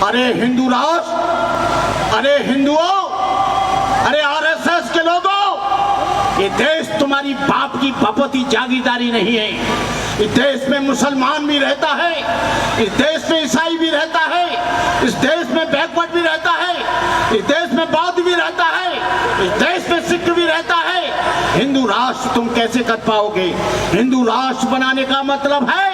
अरे हिंदू राष्ट्र, अरे हिंदुओं, अरे आरएसएस के लोगों, ये देश तुम्हारी बाप की बपौती जागीरदारी नहीं है। इस देश में मुसलमान भी रहता है, इस देश में ईसाई भी रहता है, इस देश में बैकवर्ड भी रहता है, इस देश में बौद्ध भी रहता है, इस देश में सिख भी रहता है। हिंदू राष्ट्र तुम कैसे कर पाओगे? हिंदू राष्ट्र बनाने का मतलब है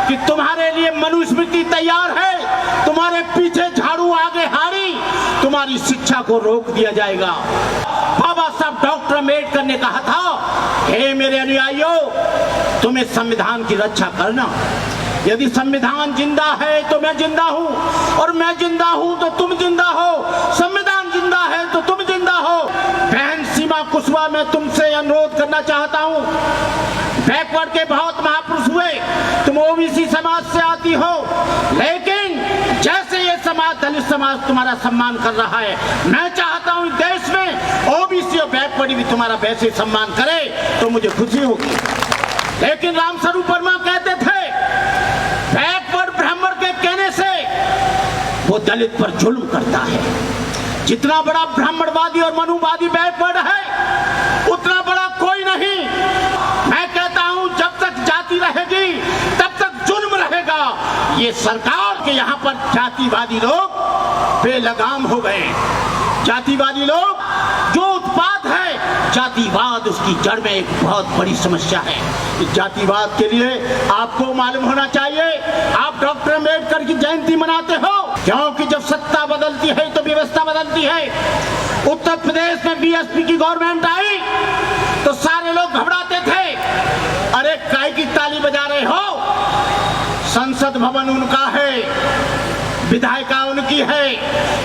कि तुम्हारे लिए मनुस्मृति तैयार है, तुम्हारे पीछे झाड़ू आगे हाड़ी, तुम्हारी शिक्षा को रोक दिया जाएगा। बाबा साहब डॉक्टर अम्बेडकर ने कहा था, हे मेरे अनुयायियों, तुम्हें संविधान की रक्षा करना। यदि संविधान जिंदा है तो मैं जिंदा हूँ, और मैं जिंदा हूँ तो तुम जिंदा हो। संविधान जिंदा है तो तुम जिंदा हो। बहन सीमा कुशवाहा, मैं तुमसे अनुरोध करना चाहता हूँ, बैकवर्ड के बहुत महापुरुष हुए, तुम ओबीसी समाज से आती हो, लेकिन जैसे ये समाज, दलित समाज तुम्हारा सम्मान कर रहा है, मैं चाहता हूँ देश में ओबीसी और बैकवर्ड भी तुम्हारा वैसे सम्मान करे तो मुझे खुशी होगी। लेकिन रामस्वरूप वर्मा कहते थे, बैकवर्ड ब्राह्मण के कहने से वो दलित पर जुल्म करता है। जितना बड़ा ब्राह्मणवादी और मनुवादी बैकवर्ड है, उतना बड़ा कोई नहीं। मैं कहता हूं, जब तक जाति रहेगी तब तक जुल्म रहेगा। ये सरकार के यहाँ पर जातिवादी लोग बेलगाम हो गए। जातिवादी लोग, जो उत्पाद है जातिवाद, उसकी जड़ में एक बहुत बड़ी समस्या है। इस जातिवाद के लिए आपको मालूम होना चाहिए, आप डॉक्टर अम्बेडकर की जयंती मनाते हो क्योंकि जब सत्ता बदलती है तो व्यवस्था बदलती है। उत्तर प्रदेश में बीएसपी की गवर्नमेंट आई तो सारे लोग घबराते थे, अरे काय की ताली बजा रहे हो? संसद भवन उनका है, विधायिका उनकी है,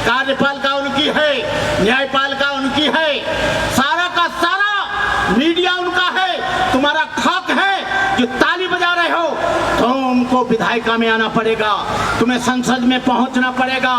कार्यपालिका उनकी है, न्यायपालिका उनकी है, सारा का सारा मीडिया उनका है, तुम्हारा खाक है। जो ताली बजा रहे हो, तुमको विधायिका में आना पड़ेगा, तुम्हें संसद में पहुंचना पड़ेगा,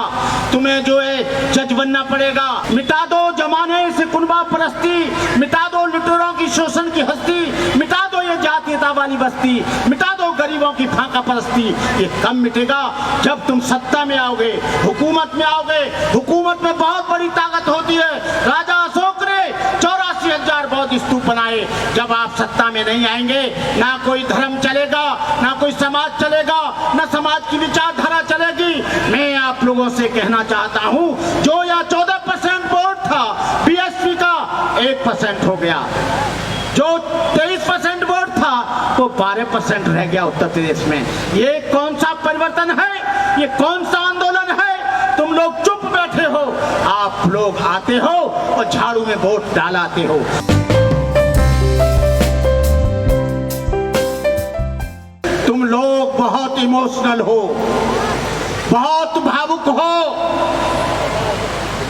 तुम्हें जो है जज बनना पड़ेगा। मिटा दो जमाने से कुनबा परस्ती, मिटा दो लुटेरों की शोषण की हस्ती, मिटा दो ये जातीयता वाली बस्ती, मिटा दो गरीबों की फाका परस्ती। ये कब मिटेगा? जब तुम सत्ता में आओगे, हुकूमत में आओगे। हुकूमत में बहुत बड़ी ताकत होती है। राजा अशोक ने 84,000 बौद्ध स्तूप बनाए। जब आप सत्ता में नहीं आएंगे, ना कोई धर्म चलेगा, ना कोई समाज चलेगा, ना समाज की विचारधारा चलेगी। मैं आप लोगों से कहना चाहता हूं, जो यहाँ 14% वोट था बीएसपी का, 1% हो गया। जो 23% वोट था वो 12% रह गया उत्तर प्रदेश में। ये कौन सा परिवर्तन है? ये कौन सा आंदोलन है? तुम लोग चुप बैठे हो, आप लोग आते हो और झाड़ू में वोट डालाते हो। तुम लोग बहुत इमोशनल हो, बहुत भावुक हो।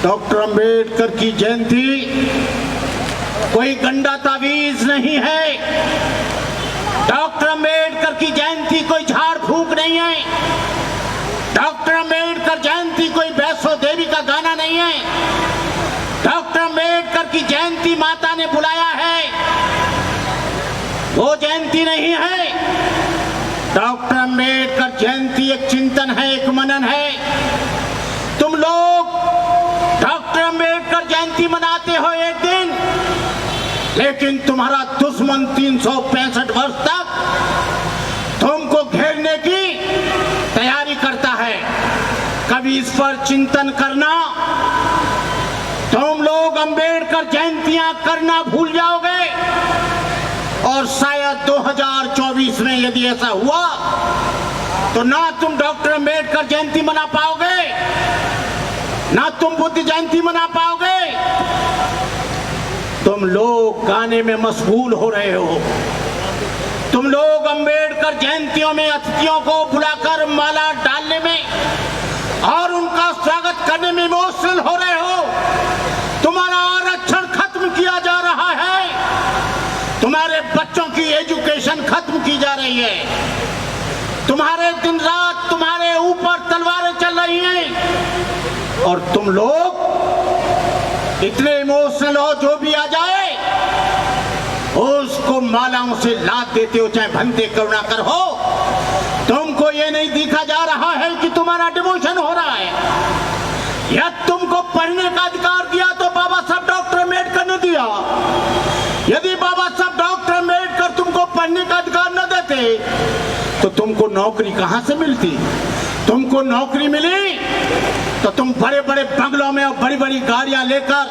डॉक्टर अम्बेडकर की जयंती कोई गंदा तावीज नहीं है। डॉक्टर अम्बेडकर की जयंती कोई झाड़ फूंक नहीं है। डॉक्टर अम्बेडकर जयंती कोई वैष्णो देवी का गाना नहीं है। डॉक्टर अम्बेडकर की जयंती माता ने बुलाया है, वो जयंती नहीं है। डॉक्टर अम्बेडकर जयंती एक चिंतन है, एक मनन है। तुम लोग डॉक्टर अम्बेडकर जयंती मनाते हो एक दिन, लेकिन तुम्हारा दुश्मन 365 वर्ष तक तुमको घेरने की तैयारी करता है। कभी इस पर चिंतन करना, तुम लोग अम्बेडकर जयंतियां करना भूल जाओगे, और शायद 2024 में यदि ऐसा हुआ तो ना तुम डॉक्टर अम्बेडकर जयंती मना पाओगे, ना तुम बुद्ध जयंती मना पाओगे। तुम लोग गाने में मशगूल हो रहे हो। तुम लोग अम्बेडकर जयंतियों में अतिथियों को बुलाकर माला डालने में और उनका स्वागत करने में इमोशनल हो रहे हो। तुम्हारा आरक्षण खत्म किया जा रहा है, तुम्हारे बच्चों की एजुकेशन खत्म की जा रही है, तुम्हारे दिन रात तुम्हारे ऊपर तलवारें चल रही हैं, और तुम लोग इतने इमोशनल हो, जो भी आ जाए उसको मालाओं से लाद देते हो, चाहे भंते करुणाकर हो। तुमको ये नहीं दिखा जा रहा है कि तुम्हारा डिमोशन हो रहा है। या तुमको पढ़ने का अधिकार दिया तो बाबा साहब डॉक्टर अम्बेडकर ने दिया। यदि बाबा साहब डॉक्टर अम्बेडकर तुमको पढ़ने का अधिकार न देते तो तुमको नौकरी कहां से मिलती? तुमको नौकरी मिली तो तुम बड़े बड़े बंगलों में और बड़ी बड़ी गाड़ियां लेकर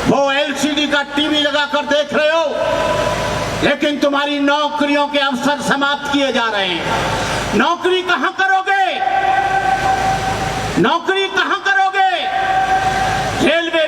वो एलसीडी का टीवी लगाकर देख रहे हो, लेकिन तुम्हारी नौकरियों के अवसर समाप्त किए जा रहे हैं। नौकरी कहां करोगे? नौकरी